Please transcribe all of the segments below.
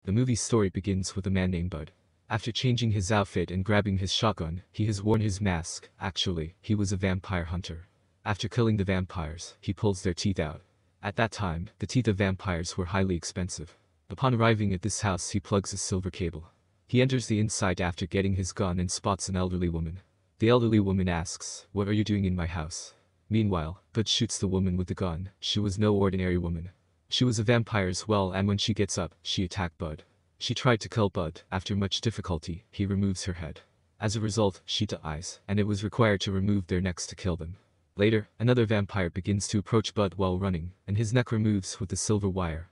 The movie's story begins with a man named Bud. After changing his outfit and grabbing his shotgun, he has worn his mask. Actually, he was a vampire hunter. After killing the vampires, he pulls their teeth out. At that time, the teeth of vampires were highly expensive. Upon arriving at this house, he plugs a silver cable. He enters the inside after getting his gun and spots an elderly woman. The elderly woman asks, "What are you doing in my house?" Meanwhile, Bud shoots the woman with the gun. She was no ordinary woman. She was a vampire as well, and when she gets up, she attacked Bud. She tried to kill Bud. After much difficulty, he removes her head. As a result, she dies, and it was required to remove their necks to kill them. Later, another vampire begins to approach Bud while running, and his neck removes with the silver wire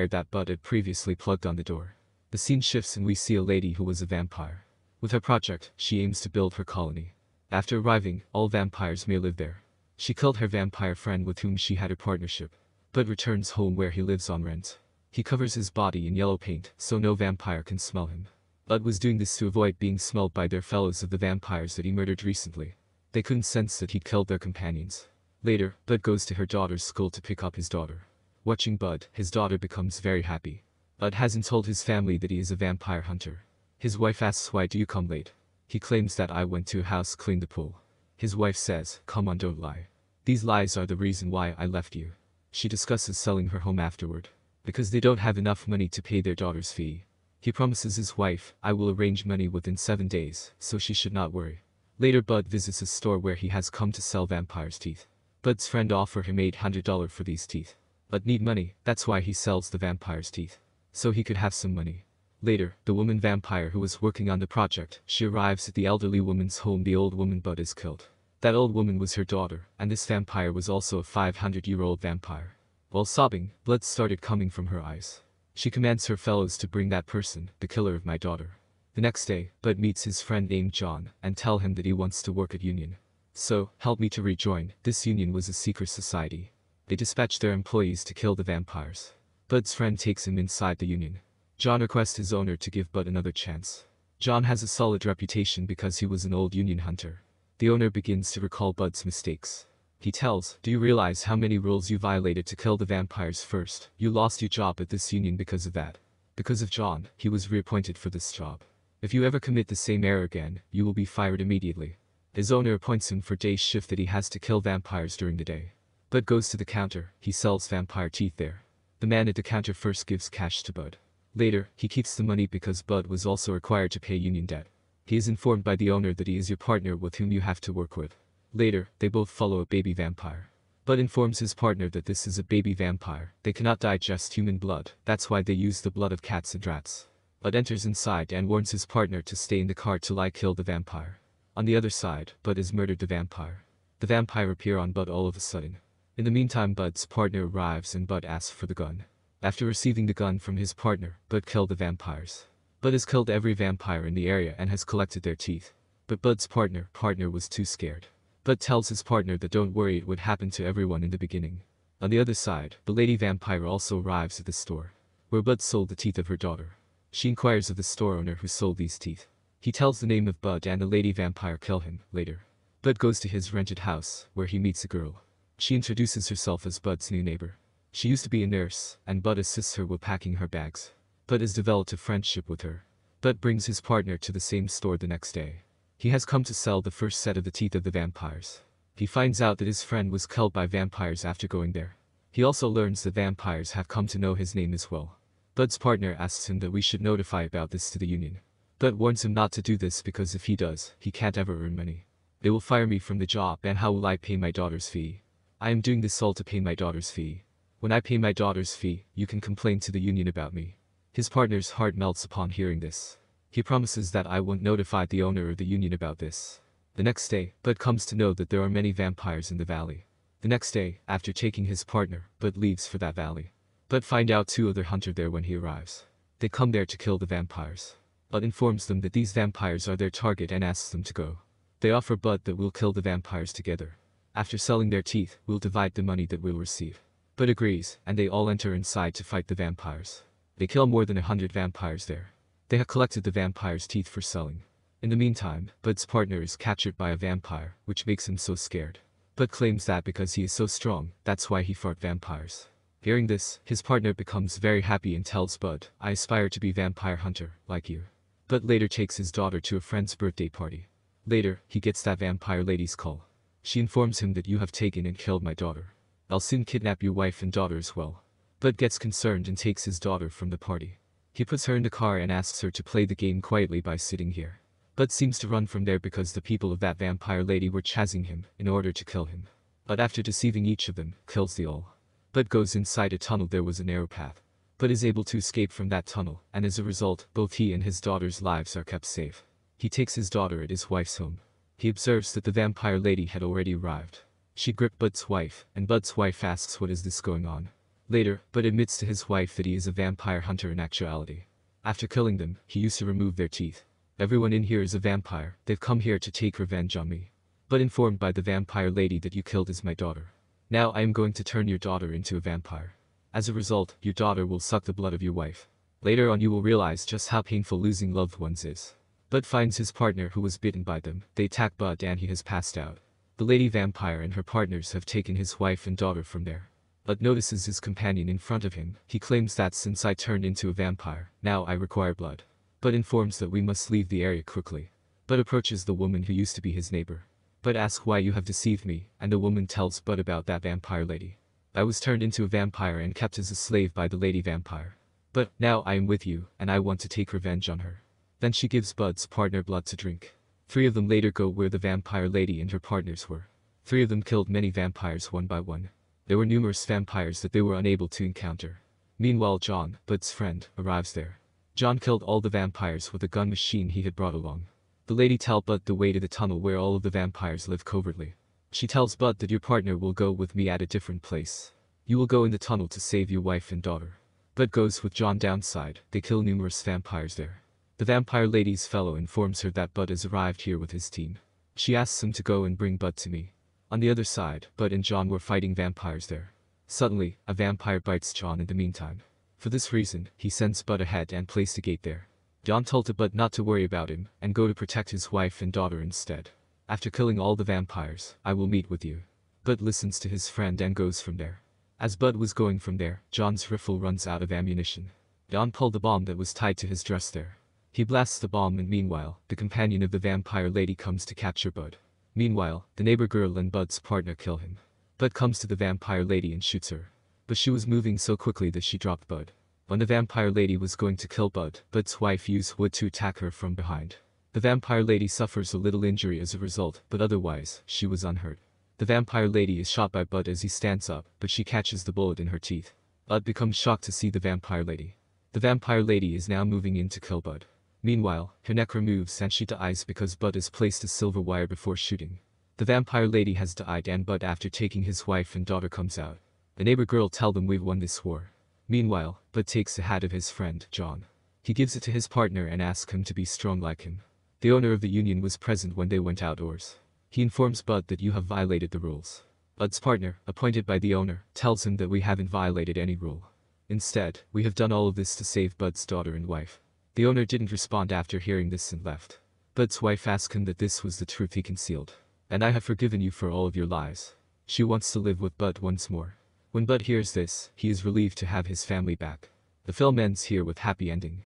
that Bud had previously plugged on the door. The scene shifts and we see a lady who was a vampire. With her project, she aims to build her colony. After arriving, all vampires may live there. She killed her vampire friend with whom she had a partnership. Bud returns home where he lives on rent. He covers his body in yellow paint so no vampire can smell him. Bud was doing this to avoid being smelled by their fellows of the vampires that he murdered recently. They couldn't sense that he'd killed their companions. Later, Bud goes to her daughter's school to pick up his daughter. Watching Bud, his daughter becomes very happy. Bud hasn't told his family that he is a vampire hunter. His wife asks, "Why do you come late?" He claims that "I went to a house clean the pool." His wife says, "Come on, don't lie. These lies are the reason why I left you." She discusses selling her home afterward. Because they don't have enough money to pay their daughter's fee. He promises his wife, "I will arrange money within 7 days, so she should not worry." Later, Bud visits a store where he has come to sell vampires' teeth. Bud's friend offer him $800 for these teeth. Bud need money, that's why he sells the vampires' teeth. So he could have some money. Later, the woman vampire who was working on the project, she arrives at the elderly woman's home. The old woman Bud is killed. That old woman was her daughter, and this vampire was also a 500-year-old vampire. While sobbing, blood started coming from her eyes. She commands her fellows to bring that person, the killer of my daughter. The next day, Bud meets his friend named John, and tell him that he wants to work at Union. "So, help me to rejoin." This union was a secret society. They dispatched their employees to kill the vampires. Bud's friend takes him inside the union. John requests his owner to give Bud another chance. John has a solid reputation because he was an old union hunter. The owner begins to recall Bud's mistakes. He tells, "Do you realize how many rules you violated to kill the vampires first? You lost your job at this union because of that." Because of John, he was reappointed for this job. "If you ever commit the same error again, you will be fired immediately." His owner appoints him for day shift that he has to kill vampires during the day. Bud goes to the counter, he sells vampire teeth there. The man at the counter first gives cash to Bud. Later, he keeps the money because Bud was also required to pay union debt. He is informed by the owner that he is your partner with whom you have to work with. Later, they both follow a baby vampire. Bud informs his partner that this is a baby vampire. They cannot digest human blood, that's why they use the blood of cats and rats. Bud enters inside and warns his partner to stay in the car till I kill the vampire. On the other side, Bud has murdered the vampire. The vampire appears on Bud all of a sudden. In the meantime, Bud's partner arrives and Bud asks for the gun. After receiving the gun from his partner, Bud killed the vampires. Bud has killed every vampire in the area and has collected their teeth. But Bud's partner was too scared. Bud tells his partner that don't worry, it would happen to everyone in the beginning. On the other side, the lady vampire also arrives at the store, where Bud sold the teeth of her daughter. She inquires of the store owner who sold these teeth. He tells the name of Bud and the lady vampire kill him. Later, Bud goes to his rented house, where he meets a girl. She introduces herself as Bud's new neighbor. She used to be a nurse, and Bud assists her with packing her bags. Bud has developed a friendship with her. Bud brings his partner to the same store the next day. He has come to sell the first set of the teeth of the vampires. He finds out that his friend was killed by vampires after going there. He also learns that vampires have come to know his name as well. Bud's partner asks him that we should notify about this to the union. Bud warns him not to do this because if he does, he can't ever earn money. They will fire me from the job, and how will I pay my daughter's fee? I am doing this all to pay my daughter's fee. When I pay my daughter's fee, you can complain to the union about me. His partner's heart melts upon hearing this. He promises that I won't notify the owner or the union about this. The next day, Bud comes to know that there are many vampires in the valley. The next day, after taking his partner, Bud leaves for that valley. Bud finds out 2 other hunters there when he arrives. They come there to kill the vampires. Bud informs them that these vampires are their target and asks them to go. They offer Bud that we'll kill the vampires together. After selling their teeth, we'll divide the money that we'll receive. Bud agrees, and they all enter inside to fight the vampires. They kill more than 100 vampires there. They have collected the vampires' teeth for selling. In the meantime, Bud's partner is captured by a vampire, which makes him so scared. Bud claims that because he is so strong, that's why he fought vampires. Hearing this, his partner becomes very happy and tells Bud, I aspire to be vampire hunter, like you. Bud later takes his daughter to a friend's birthday party. Later, he gets that vampire lady's call. She informs him that you have taken and killed my daughter. I'll soon kidnap your wife and daughter as well. Bud gets concerned and takes his daughter from the party. He puts her in the car and asks her to play the game quietly by sitting here. Bud seems to run from there because the people of that vampire lady were chasing him in order to kill him. But after deceiving each of them, kills the all. Bud goes inside a tunnel. There was a narrow path. Bud is able to escape from that tunnel, and as a result, both he and his daughter's lives are kept safe. He takes his daughter at his wife's home. He observes that the vampire lady had already arrived. She gripped Bud's wife, and Bud's wife asks what is this going on. Later, Bud admits to his wife that he is a vampire hunter in actuality. After killing them, he used to remove their teeth. Everyone in here is a vampire. They've come here to take revenge on me. Bud informed by the vampire lady that you killed is my daughter. Now I am going to turn your daughter into a vampire. As a result, your daughter will suck the blood of your wife. Later on you will realize just how painful losing loved ones is. Bud finds his partner who was bitten by them. They attack Bud and he has passed out. The lady vampire and her partners have taken his wife and daughter from there. Bud notices his companion in front of him. He claims that since I turned into a vampire, now I require blood. Bud informs that we must leave the area quickly. Bud approaches the woman who used to be his neighbor. Bud asks why you have deceived me, and the woman tells Bud about that vampire lady. I was turned into a vampire and kept as a slave by the lady vampire. But now I am with you, and I want to take revenge on her. Then she gives Bud's partner blood to drink. 3 of them later go where the vampire lady and her partners were. 3 of them killed many vampires one by one. There were numerous vampires that they were unable to encounter. Meanwhile John, Bud's friend, arrives there. John killed all the vampires with a gun machine he had brought along. The lady tells Bud the way to the tunnel where all of the vampires live covertly. She tells Bud that your partner will go with me at a different place. You will go in the tunnel to save your wife and daughter. Bud goes with John downside. They kill numerous vampires there. The vampire lady's fellow informs her that Bud has arrived here with his team. She asks him to go and bring Bud to me. On the other side, Bud and John were fighting vampires there. Suddenly, a vampire bites John in the meantime. For this reason, he sends Bud ahead and placed a gate there. John told Bud not to worry about him, and go to protect his wife and daughter instead. After killing all the vampires, I will meet with you. Bud listens to his friend and goes from there. As Bud was going from there, John's rifle runs out of ammunition. John pulled the bomb that was tied to his dress there. He blasts the bomb and meanwhile, the companion of the vampire lady comes to capture Bud. Meanwhile, the neighbor girl and Bud's partner kill him. Bud comes to the vampire lady and shoots her. But she was moving so quickly that she dropped Bud. When the vampire lady was going to kill Bud, Bud's wife used wood to attack her from behind. The vampire lady suffers a little injury as a result, but otherwise, she was unhurt. The vampire lady is shot by Bud as he stands up, but she catches the bullet in her teeth. Bud becomes shocked to see the vampire lady. The vampire lady is now moving in to kill Bud. Meanwhile, her neck removes and she dies because Bud has placed a silver wire before shooting. The vampire lady has died and Bud after taking his wife and daughter comes out. The neighbor girl tells them we've won this war. Meanwhile, Bud takes the hat of his friend, John. He gives it to his partner and asks him to be strong like him. The owner of the union was present when they went outdoors. He informs Bud that you have violated the rules. Bud's partner, appointed by the owner, tells him that we haven't violated any rule. Instead, we have done all of this to save Bud's daughter and wife. The owner didn't respond after hearing this and left. Bud's wife asked him that this was the truth he concealed. And I have forgiven you for all of your lies. She wants to live with Bud once more. When Bud hears this, he is relieved to have his family back. The film ends here with happy ending.